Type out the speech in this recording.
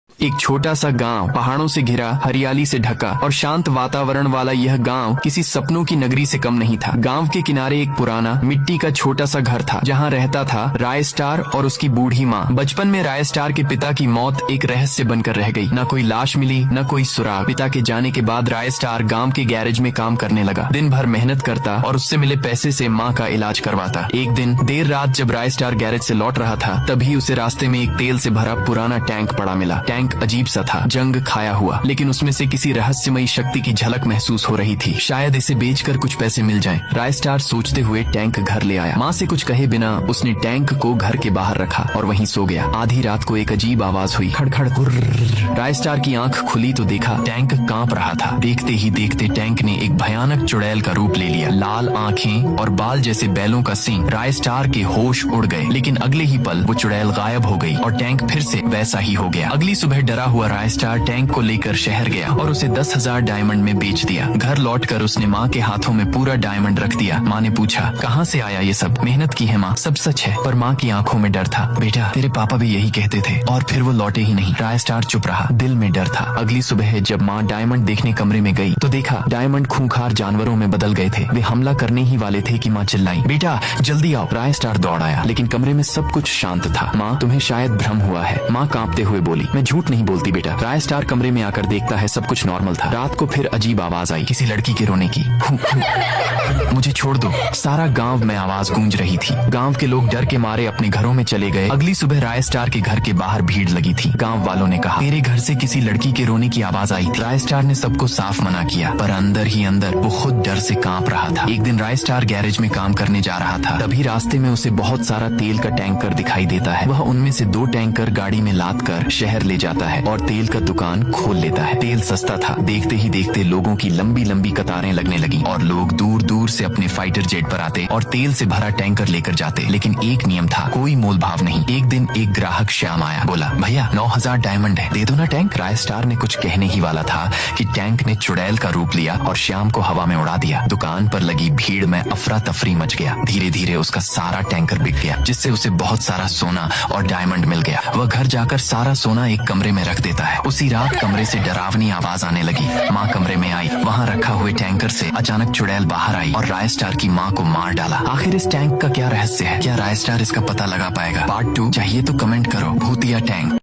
एक छोटा सा गांव, पहाड़ों से घिरा, हरियाली से ढका और शांत वातावरण वाला यह गांव किसी सपनों की नगरी से कम नहीं था। गांव के किनारे एक पुराना मिट्टी का छोटा सा घर था, जहां रहता था राय स्टार और उसकी बूढ़ी माँ। बचपन में राय स्टार के पिता की मौत एक रहस्य बनकर रह गई। न कोई लाश मिली, न कोई सुराग। पिता के जाने के बाद राय स्टार गांव के गैरेज में काम करने लगा। दिन भर मेहनत करता और उससे मिले पैसे से माँ का इलाज करवाता। एक दिन देर रात जब राय स्टार गैरेज से लौट रहा था, तभी उसे रास्ते में एक तेल से भरा पुराना टैंक पड़ा मिला। टैंक अजीब सा था, जंग खाया हुआ, लेकिन उसमें से किसी रहस्यमयी शक्ति की झलक महसूस हो रही थी। शायद इसे बेचकर कुछ पैसे मिल जाएं। राय स्टार सोचते हुए टैंक घर ले आया। माँ से कुछ कहे बिना उसने टैंक को घर के बाहर रखा और वहीं सो गया। आधी रात को एक अजीब आवाज हुई, खड़खड़ गुर्र। राय स्टार की आंख खुली तो देखा टैंक कांप रहा था। देखते ही देखते टैंक ने एक भयानक चुड़ैल का रूप ले लिया। लाल आंखें और बाल जैसे बैलों का सींग। राय स्टार के होश उड़ गए, लेकिन अगले ही पल वो चुड़ैल गायब हो गई और टैंक फिर से वैसा ही हो गया। अगली सुबह डरा हुआ राय स्टार टैंक को लेकर शहर गया और उसे 10,000 डायमंड में बेच दिया। घर लौटकर उसने माँ के हाथों में पूरा डायमंड रख दिया। माँ ने पूछा, कहाँ से आया ये सब? मेहनत की है माँ, सब सच है। पर माँ की आंखों में डर था। बेटा, तेरे पापा भी यही कहते थे। और फिर वो लौटे ही नहीं। राय स्टार चुप रहा, दिल में डर था। अगली सुबह जब माँ डायमंड देखने कमरे में गई तो देखा डायमंड खूंखार जानवरों में बदल गए थे। वे हमला करने ही वाले थे कि माँ चिल्लाई, बेटा जल्दी आओ। राय स्टार दौड़ आया, लेकिन कमरे में सब कुछ शांत था। माँ, तुम्हें शायद भ्रम हुआ है। माँ कांपते हुए बोली, मैं झूठ नहीं बोलती बेटा। राय स्टार कमरे में आकर देखता है सब कुछ नॉर्मल था। रात को फिर अजीब आवाज आई, किसी लड़की के रोने की। मुझे छोड़ दो। सारा गांव में आवाज गूंज रही थी। गांव के लोग डर के मारे अपने घरों में चले गए। अगली सुबह राय स्टार के घर के बाहर भीड़ लगी थी। गांव वालों ने कहा, तेरे घर से किसी लड़की के रोने की आवाज आई थी। राय स्टार ने सबको साफ मना किया, पर अंदर ही अंदर वो खुद डर से कांप रहा था। एक दिन राय स्टार गैरेज में काम करने जा रहा था। तभी रास्ते में उसे बहुत सारा तेल का टैंकर दिखाई देता है। वह उनमें से 2 टैंकर गाड़ी में लाद कर शहर ले जाता है और तेल का दुकान खोल लेता है। तेल सस्ता था। देखते ही देखते लोगों की लंबी लंबी कतारें लगने लगी और लोग दूर दूर से अपने फाइटर जेट पर आते और तेल से भरा टैंकर लेकर जाते। लेकिन एक नियम था, कोई मोल भाव नहीं। एक दिन एक ग्राहक श्याम आया, बोला, भैया 9,000 डायमंड है, दे दो ना टैंक। राय स्टार ने कुछ कहने ही वाला था कि टैंक ने चुड़ैल का रूप लिया और श्याम को हवा में उड़ा दिया। दुकान पर लगी भीड़ में अफरा तफरी मच गया। धीरे धीरे उसका सारा टैंकर बिक गया, जिससे उसे बहुत सारा सोना और डायमंड मिल गया। वह घर जाकर सारा सोना एक कमरे में रख देता है। उसी रात कमरे से डरावनी आवाज आने लगी। माँ कमरे में आई। वहाँ रखा हुए टैंकर से अचानक चुड़ैल बाहर आई और राय स्टार की माँ को मार डाला। आखिर इस टैंक का क्या रहस्य है? क्या राय स्टार इसका पता लगा पाएगा? पार्ट 2 चाहिए तो कमेंट करो। भूतिया टैंक।